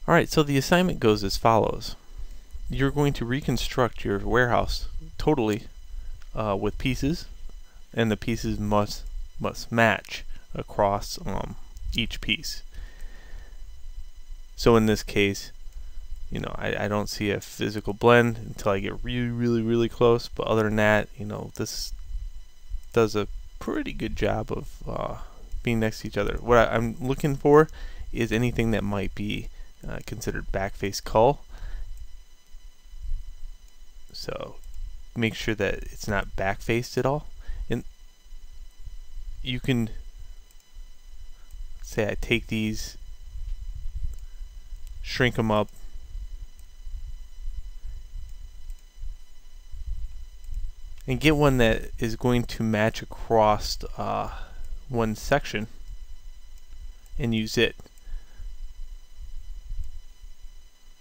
Alright, so the assignment goes as follows. You're going to reconstruct your warehouse totally with pieces, and the pieces must match across each piece. So in this case, you know, I don't see a physical blend until I get really close, but other than that, you know, this does a pretty good job of being next to each other. What I'm looking for is anything that might be considered backface cull. So make sure that it's not backfaced at all. And you can say I take these, shrink them up, and get one that is going to match across one section and use it.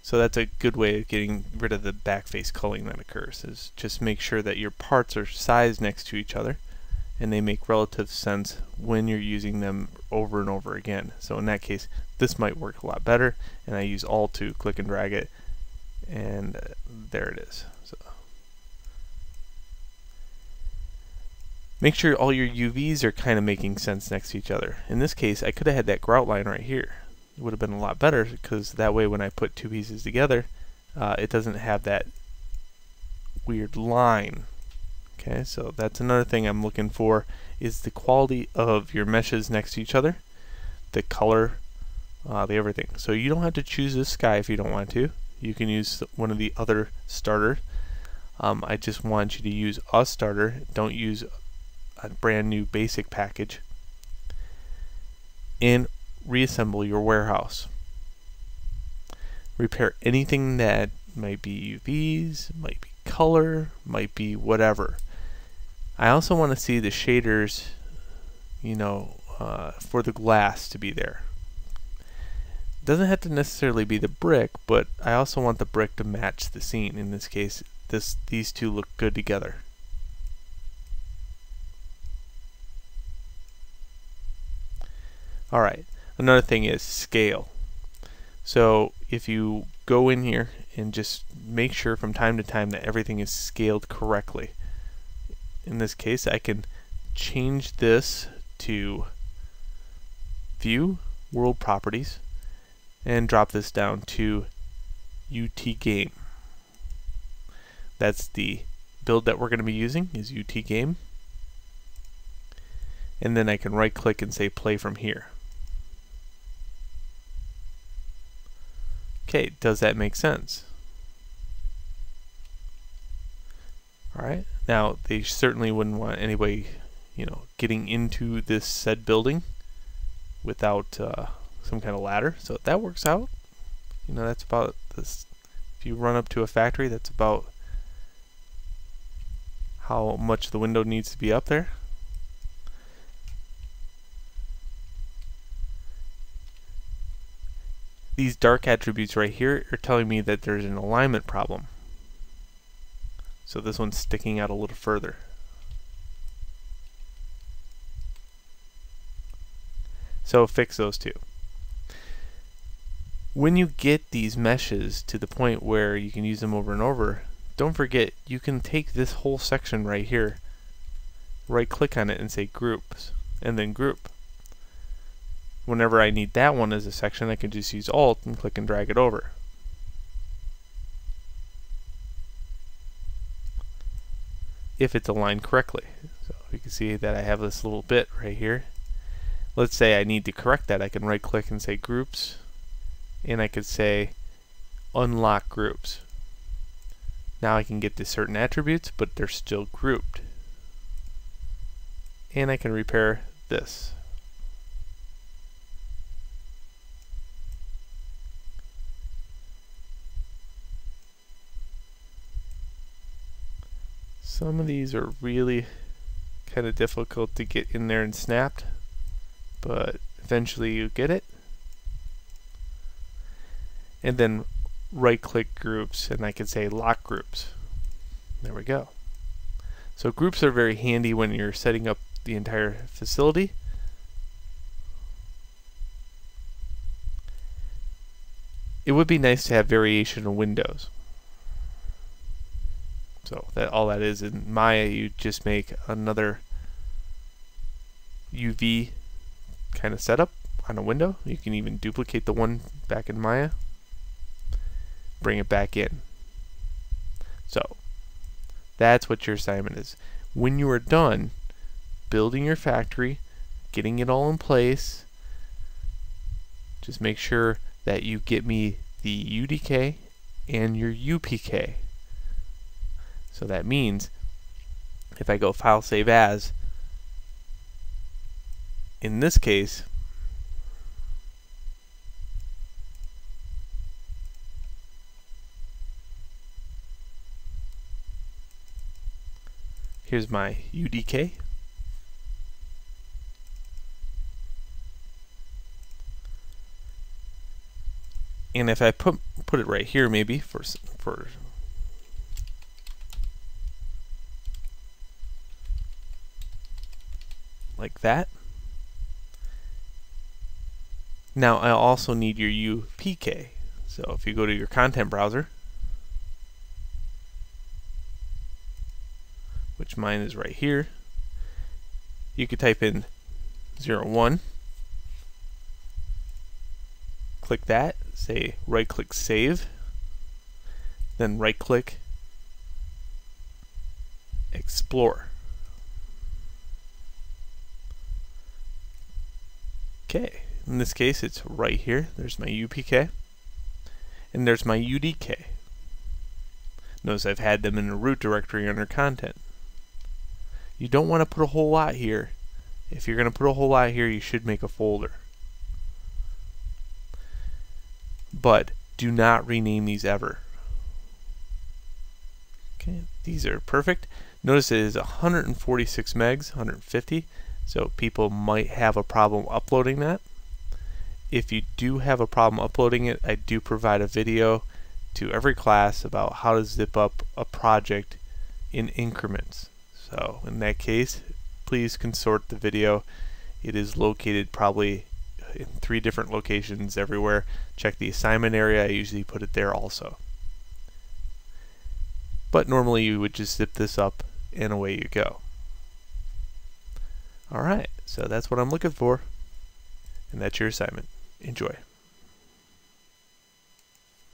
So that's a good way of getting rid of the backface culling that occurs, is just make sure that your parts are sized next to each other and they make relative sense when you're using them over and over again. So in that case, this might work a lot better, and I use Alt to click and drag it, and there it is. So make sure all your UVs are kind of making sense next to each other. In this case, I could have had that grout line right here. It would have been a lot better, because that way when I put two pieces together, it doesn't have that weird line. Okay, so that's another thing I'm looking for, is the quality of your meshes next to each other, the color, the everything. So you don't have to choose this sky if you don't want to. You can use one of the other starters. I just want you to use a starter. Don't use a brand new basic package. And reassemble your warehouse. Repair anything that might be UVs, might be color, might be whatever. I also want to see the shaders, you know, for the glass to be there. It doesn't have to necessarily be the brick, but I also want the brick to match the scene. In this case, these two look good together. Alright, another thing is scale. So if you go in here and just make sure from time to time that everything is scaled correctly. In this case, I can change this to View, World Properties, and drop this down to UT Game. That's the build that we're going to be using, is UT Game. And then I can right click and say play from here. Okay, does that make sense? Alright, now they certainly wouldn't want anybody, you know, getting into this said building without some kind of ladder, so that works out. You know, that's about this. If you run up to a factory, that's about how much the window needs to be up there. These dark attributes right here are telling me that there's an alignment problem. So this one's sticking out a little further. So fix those two. When you get these meshes to the point where you can use them over and over, don't forget you can take this whole section right here, right click on it and say groups, and then group. Whenever I need that one as a section, I can just use Alt and click and drag it over. If it's aligned correctly. So you can see that I have this little bit right here. Let's say I need to correct that. I can right click and say groups, and I could say unlock groups. Now I can get to certain attributes, but they're still grouped. And I can repair this. Some of these are really kind of difficult to get in there and snapped, but eventually you get it. And then right click groups, and I can say lock groups. There we go. So groups are very handy when you're setting up the entire facility. it would be nice to have variation in windows. So that all that is in Maya, you just make another UV kind of setup on a window. You can even duplicate the one back in Maya, bring it back in. So that's what your assignment is. When you are done building your factory, getting it all in place, just make sure that you get me the UDK and your UPK. So that means if I go file save as, in this case, here's my UDK. And if I put it right here, maybe for like that. Now I also need your UPK. So if you go to your content browser, which mine is right here, you could type in 01, click that, say right click save, then right click explore. Okay, in this case it's right here. There's my UPK and there's my UDK. Notice I've had them in a root directory under content. You don't want to put a whole lot here. If you're going to put a whole lot here, you should make a folder. But do not rename these ever. Okay, these are perfect. Notice it is 146 megs, 150. So people might have a problem uploading that. If you do have a problem uploading it, I do provide a video to every class about how to zip up a project in increments. So in that case, please consort the video. It is located probably in 3 different locations everywhere. Check the assignment area. I usually put it there also. But normally you would just zip this up and away you go. Alright, so that's what I'm looking for, and that's your assignment. Enjoy.